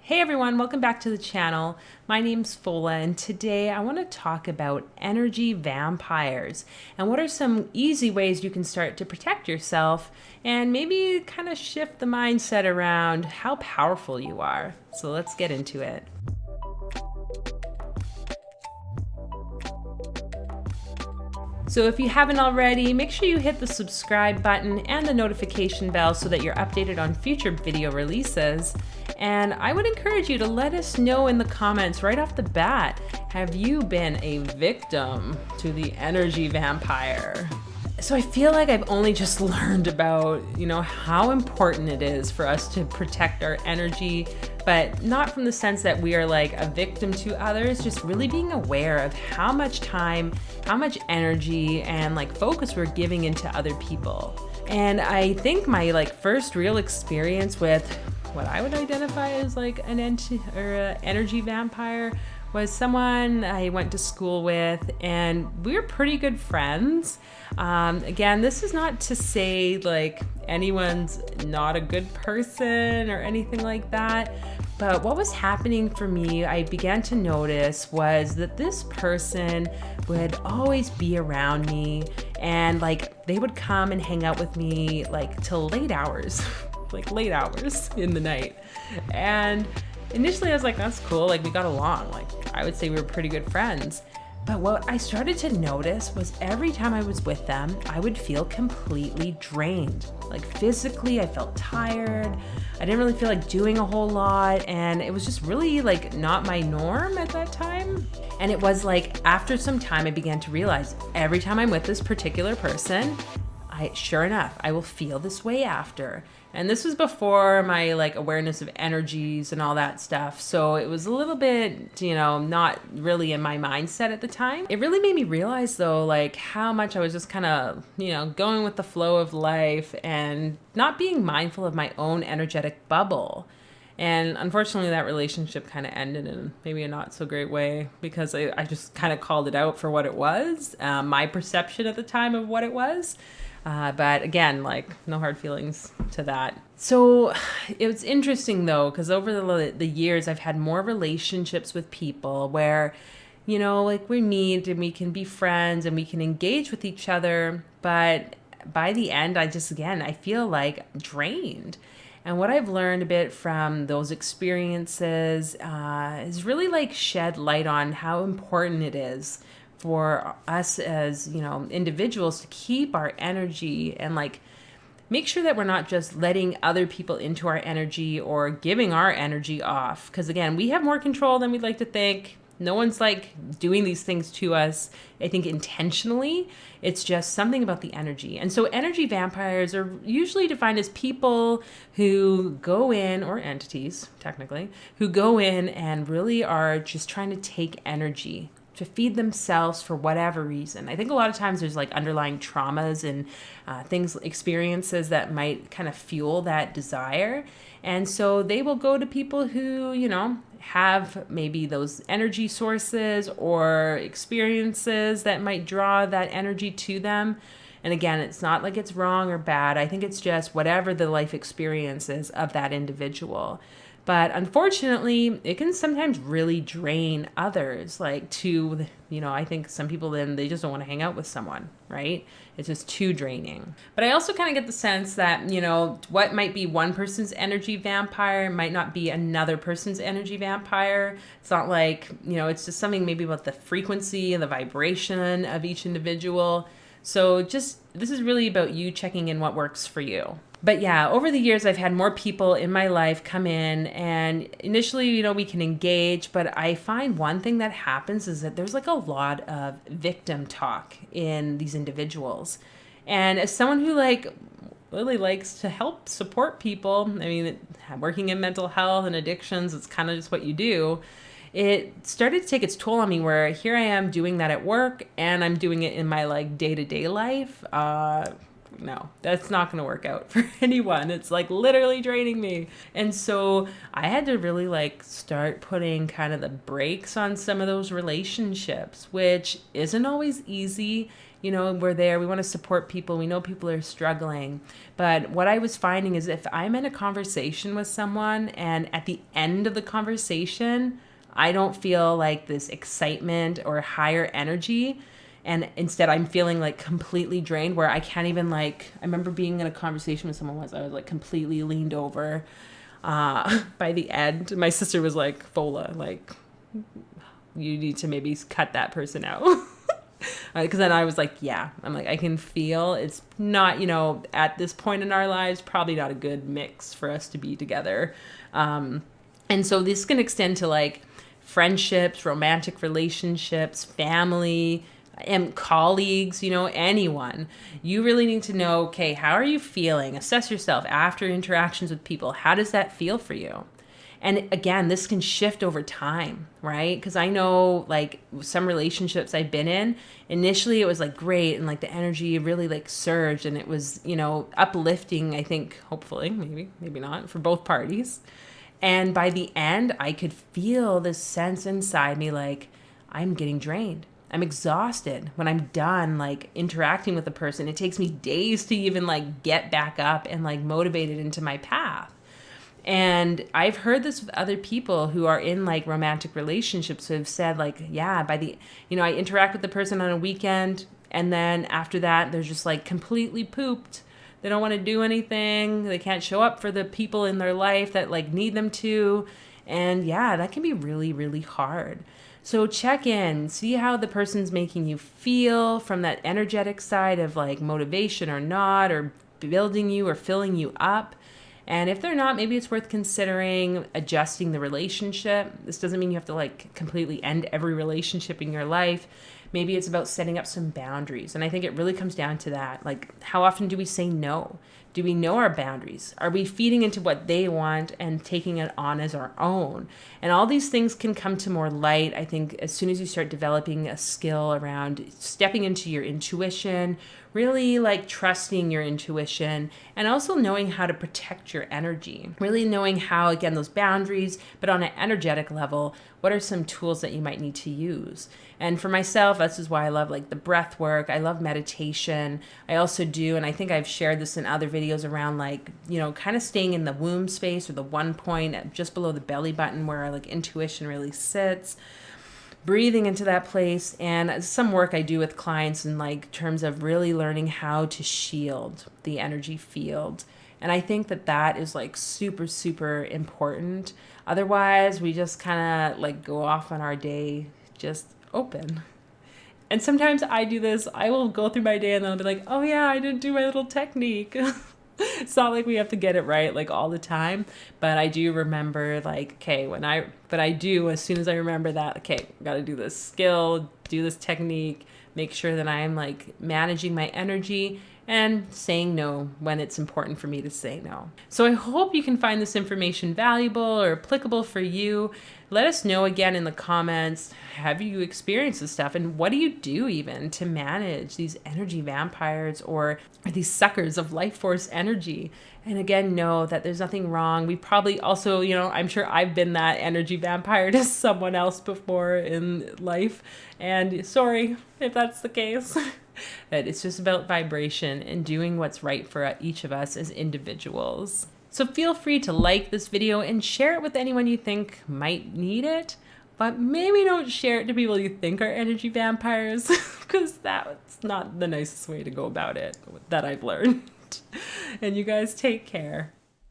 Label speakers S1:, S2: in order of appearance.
S1: Hey everyone, welcome back to the channel. My name's Fola, and today I want to talk about energy vampires and what are some easy ways you can start to protect yourself and maybe kind of shift the mindset around how powerful you are. So let's get into it. So if you haven't already, make sure you hit the subscribe button and the notification bell so that you're updated on future video releases. And I would encourage you to let us know in the comments right off the bat, have you been a victim to the energy vampire? So I feel like I've only just learned about, how important it is for us to protect our energy, but not from the sense that we are like a victim to others, just really being aware of how much time, how much energy and focus we're giving into other people. And I think my first real experience with what I would identify as an energy vampire was someone I went to school with, and we were pretty good friends. Again, this is not to say anyone's not a good person or anything like that, but what was happening for me, I began to notice, was that this person would always be around me, and they would come and hang out with me till late hours, late hours in the night. And initially I was like, that's cool, we got along. I would say we were pretty good friends. But what I started to notice was every time I was with them, I would feel completely drained. Physically, I felt tired. I didn't really feel like doing a whole lot. And it was just really not my norm at that time. And it was after some time, I began to realize every time I'm with this particular person, sure enough, I will feel this way after. And this was before my awareness of energies and all that stuff. So it was a little bit, not really in my mindset at the time. It really made me realize though, how much I was just kind of, going with the flow of life and not being mindful of my own energetic bubble. And unfortunately, that relationship kind of ended in maybe a not so great way because I just kind of called it out for what it was, my perception at the time of what it was. But again, no hard feelings to that. So it was interesting though, because over the years, I've had more relationships with people where, we meet and we can be friends and we can engage with each other. But by the end, I feel drained. And what I've learned a bit from those experiences is really shed light on how important it is for us as, individuals to keep our energy and make sure that we're not just letting other people into our energy or giving our energy off. Because again, we have more control than we'd like to think. No one's doing these things to us, I think, intentionally. It's just something about the energy. And so energy vampires are usually defined as people who go in, or entities, technically, who go in and really are just trying to take energy to feed themselves for whatever reason. I think a lot of times there's underlying traumas and experiences that might kind of fuel that desire. And so they will go to people who, have maybe those energy sources or experiences that might draw that energy to them. And again, it's not it's wrong or bad. I think it's just whatever the life experience is of that individual. But unfortunately, it can sometimes really drain others, I think some people then they just don't want to hang out with someone, right? It's just too draining. But I also kind of get the sense that, what might be one person's energy vampire might not be another person's energy vampire. It's not it's just something maybe about the frequency and the vibration of each individual. So this is really about you checking in what works for you. But yeah, over the years, I've had more people in my life come in, and initially, we can engage, but I find one thing that happens is that there's a lot of victim talk in these individuals. And as someone who really likes to help support people, working in mental health and addictions, it's kind of just what you do. It started to take its toll on me where here I am doing that at work and I'm doing it in my day-to-day life. No, that's not going to work out for anyone. It's literally draining me. And so I had to really start putting kind of the brakes on some of those relationships, which isn't always easy. you know, we're there. We want to support people. We know people are struggling. But what I was finding is if I'm in a conversation with someone and at the end of the conversation, I don't feel like this excitement or higher energy, and instead I'm feeling like completely drained where I can't even like, I remember being in a conversation with someone once, I was like completely leaned over. By the end, my sister was like, Fola, like, you need to maybe cut that person out. Because then I was like, yeah, I'm like, I can feel it's not, you know, at this point in our lives, probably not a good mix for us to be together. And so this can extend to like friendships, romantic relationships, family, and colleagues, you know, anyone. You really need to know, okay, how are you feeling? Assess yourself after interactions with people. How does that feel for you? And again, this can shift over time, right? Because I know like some relationships I've been in, initially it was like great and like the energy really like surged and it was, you know, uplifting, I think, hopefully, maybe not, for both parties. And by the end, I could feel this sense inside me like I'm getting drained. I'm exhausted when I'm done like interacting with a person. It takes me days to even like get back up and like motivated into my path. And I've heard this with other people who are in like romantic relationships who have said like, yeah, by the, you know, I interact with the person on a weekend and then after that, they're just like completely pooped. They don't want to do anything. They can't show up for the people in their life that like need them to. And yeah, that can be really, really hard. So check in, see how the person's making you feel from that energetic side of like motivation or not, or building you or filling you up. And if they're not, maybe it's worth considering adjusting the relationship. This doesn't mean you have to like completely end every relationship in your life. Maybe it's about setting up some boundaries. And I think it really comes down to that. Like, how often do we say no? Do we know our boundaries? Are we feeding into what they want and taking it on as our own? And all these things can come to more light, I think, as soon as you start developing a skill around stepping into your intuition, really like trusting your intuition, and also knowing how to protect your energy. Really knowing how, again, those boundaries, but on an energetic level, what are some tools that you might need to use? And for myself, this is why I love like the breath work. I love meditation. I also do, and I think I've shared this in other videos around like, you know, kind of staying in the womb space or the one point just below the belly button where like intuition really sits. Breathing into that place, and some work I do with clients in like terms of really learning how to shield the energy field. And I think that that is like super, super important. Otherwise, we just kind of like go off on our day just open. And sometimes I do this. I will go through my day and then I'll be like, oh yeah, I didn't do my little technique. It's not like we have to get it right like all the time, but I do remember like, okay, but I do, as soon as I remember that, okay, got to do this skill, do this technique, make sure that I'm like managing my energy and saying no when it's important for me to say no. So I hope you can find this information valuable or applicable for you. Let us know again in the comments, have you experienced this stuff? And what do you do even to manage these energy vampires or these suckers of life force energy? And again, know that there's nothing wrong. We probably also, you know, I'm sure I've been that energy vampire to someone else before in life. And sorry if that's the case. But it's just about vibration and doing what's right for each of us as individuals. So feel free to like this video and share it with anyone you think might need it, but maybe don't share it to people you think are energy vampires, because that's not the nicest way to go about it that I've learned. And you guys take care.